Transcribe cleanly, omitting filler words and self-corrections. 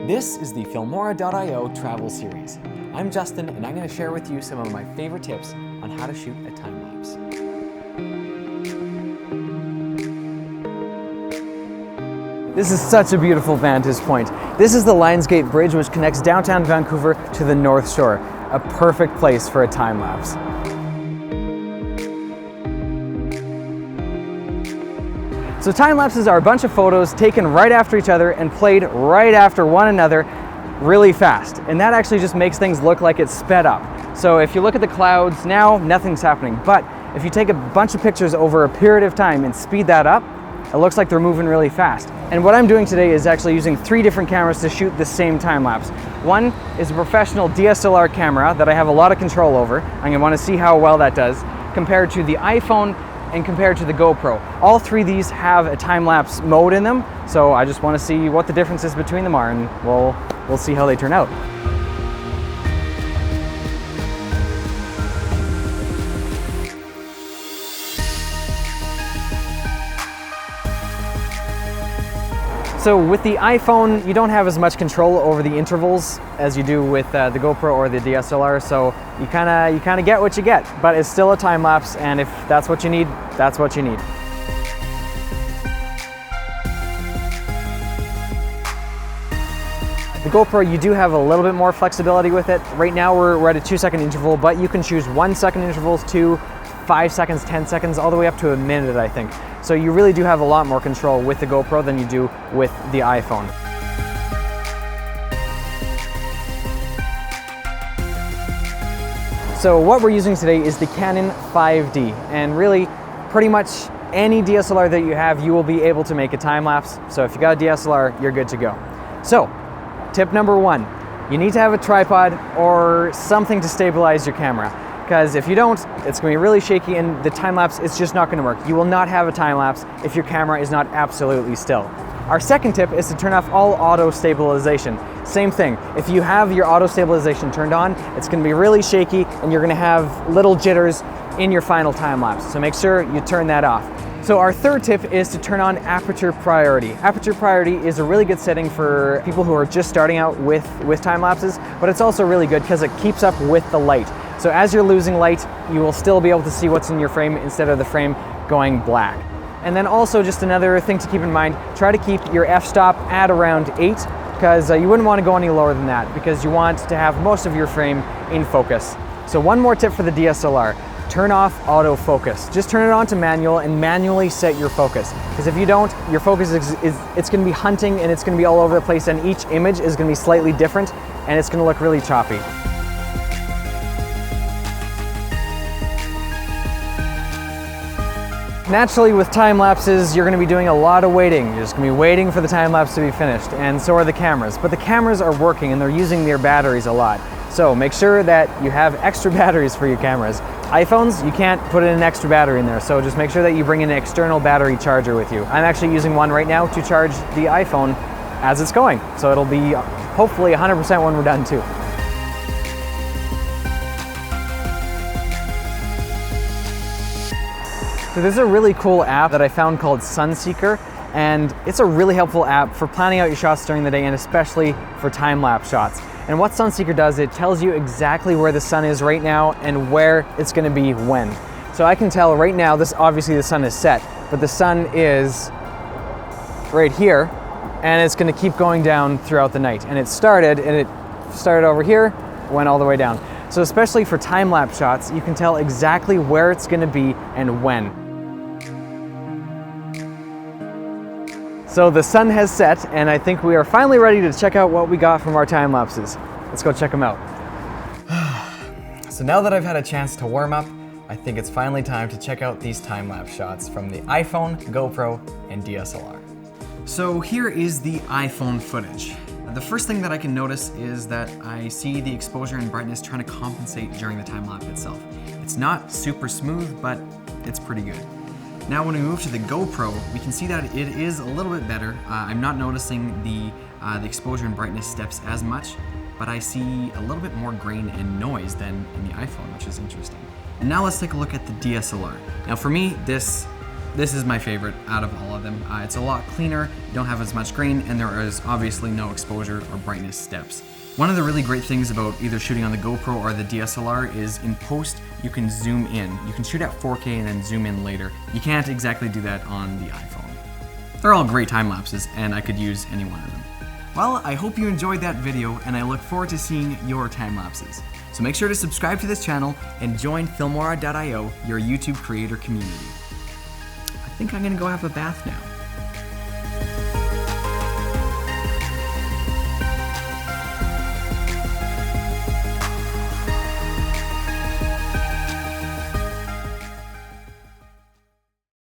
This is the Filmora.io travel series. I'm Justin, and I'm going to share with you some of my favorite tips on how to shoot a time-lapse. This is such a beautiful vantage point. This is the Lionsgate Bridge, which connects downtown Vancouver to the North Shore. A perfect place for a time-lapse. So time-lapses are a bunch of photos taken right after each other and played right after one another really fast. And that actually just makes things look like it's sped up. So if you look at the clouds now, nothing's happening. But if you take a bunch of pictures over a period of time and speed that up, it looks like they're moving really fast. And what I'm doing today is actually using 3 different cameras to shoot the same time-lapse. One is a professional DSLR camera that I have a lot of control over. I'm going to want to see how well that does, compared to the iPhone and compared to the GoPro. All 3 of these have a time-lapse mode in them, so I just want to see what the differences between them are, and we'll see how they turn out. So with the iPhone, you don't have as much control over the intervals as you do with the GoPro or the DSLR, so you kind of get what you get, but it's still a time lapse, and if that's what you need, that's what you need. The GoPro, you do have a little bit more flexibility with it. Right now we're at a 2-second interval, but you can choose 1-second intervals, 2, 5 seconds, 10 seconds, all the way up to a minute, I think. So you really do have a lot more control with the GoPro than you do with the iPhone. So what we're using today is the Canon 5D, and really pretty much any DSLR that you have, you will be able to make a time lapse. So if you got a DSLR, you're good to go. So tip number 1, you need to have a tripod or something to stabilize your camera. Because if you don't, it's going to be really shaky and the time-lapse is just not going to work. You will not have a time-lapse if your camera is not absolutely still. Our second tip is to turn off all auto-stabilization. Same thing, if you have your auto-stabilization turned on, it's going to be really shaky and you're going to have little jitters in your final time-lapse. So make sure you turn that off. So our third tip is to turn on aperture priority. Aperture priority is a really good setting for people who are just starting out with time-lapses, but it's also really good because it keeps up with the light. So as you're losing light, you will still be able to see what's in your frame instead of the frame going black. And then also just another thing to keep in mind, try to keep your f-stop at around 8, because you wouldn't want to go any lower than that because you want to have most of your frame in focus. So one more tip for the DSLR, turn off autofocus. Just turn it on to manual and manually set your focus. Because if you don't, your focus it's going to be hunting and it's going to be all over the place, and each image is going to be slightly different and it's going to look really choppy. Naturally, with time lapses, you're going to be doing a lot of waiting. You're just going to be waiting for the time lapse to be finished, and so are the cameras. But the cameras are working and they're using their batteries a lot. So make sure that you have extra batteries for your cameras. iPhones, you can't put in an extra battery in there, so just make sure that you bring an external battery charger with you. I'm actually using one right now to charge the iPhone as it's going, so it'll be hopefully 100% when we're done too. So there's a really cool app that I found called Sunseeker, and it's a really helpful app for planning out your shots during the day and especially for time-lapse shots. And what Sunseeker does, it tells you exactly where the sun is right now and where it's going to be when. So I can tell right now, obviously the sun is set, but the sun is right here, and it's going to keep going down throughout the night. And it started over here, went all the way down. So especially for time-lapse shots, you can tell exactly where it's going to be and when. So the sun has set, and I think we are finally ready to check out what we got from our time lapses. Let's go check them out. So now that I've had a chance to warm up, I think it's finally time to check out these time-lapse shots from the iPhone, GoPro, and DSLR. So here is the iPhone footage. The first thing that I can notice is that I see the exposure and brightness trying to compensate during the time-lapse itself. It's not super smooth, but it's pretty good. Now when we move to the GoPro, we can see that it is a little bit better. I'm not noticing the exposure and brightness steps as much, but I see a little bit more grain and noise than in the iPhone, which is interesting. And now let's take a look at the DSLR. Now for me, this This is my favorite out of all of them. It's a lot cleaner, you don't have as much grain, and there is obviously no exposure or brightness steps. One of the really great things about either shooting on the GoPro or the DSLR is in post, you can zoom in. You can shoot at 4K and then zoom in later. You can't exactly do that on the iPhone. They're all great time lapses, and I could use any one of them. Well, I hope you enjoyed that video, and I look forward to seeing your time lapses. So make sure to subscribe to this channel and join Filmora.io, your YouTube creator community. I think I'm gonna go have a bath now.